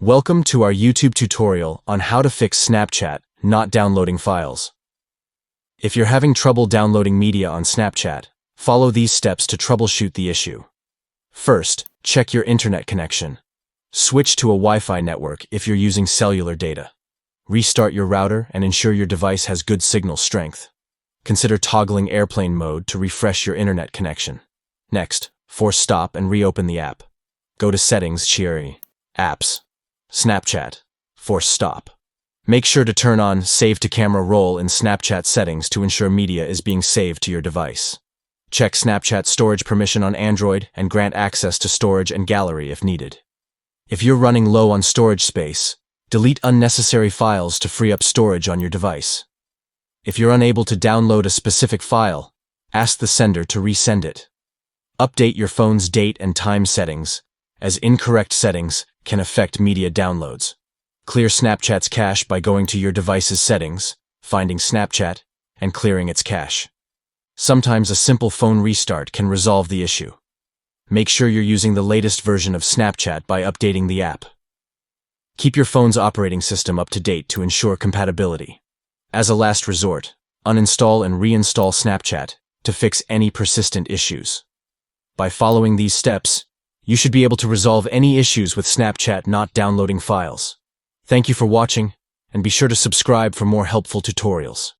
Welcome to our YouTube tutorial on how to fix Snapchat not downloading files. If you're having trouble downloading media on Snapchat, follow these steps to troubleshoot the issue. First, check your internet connection. Switch to a Wi-Fi network if you're using cellular data. Restart your router and ensure your device has good signal strength. Consider toggling airplane mode to refresh your internet connection. Next, force stop and reopen the app. Go to Settings, Apps, Snapchat, force stop. Make sure to turn on Save to Camera Roll in Snapchat settings to ensure media is being saved to your device. Check Snapchat storage permission on Android and grant access to storage and gallery if needed. If you're running low on storage space, delete unnecessary files to free up storage on your device. If you're unable to download a specific file, ask the sender to resend it. Update your phone's date and time settings, as incorrect settings can affect media downloads. Clear Snapchat's cache by going to your device's settings, finding Snapchat, and clearing its cache. Sometimes a simple phone restart can resolve the issue. Make sure you're using the latest version of Snapchat by updating the app. Keep your phone's operating system up to date to ensure compatibility. As a last resort, uninstall and reinstall Snapchat to fix any persistent issues. By following these steps, you should be able to resolve any issues with Snapchat not downloading files. Thank you for watching, and be sure to subscribe for more helpful tutorials.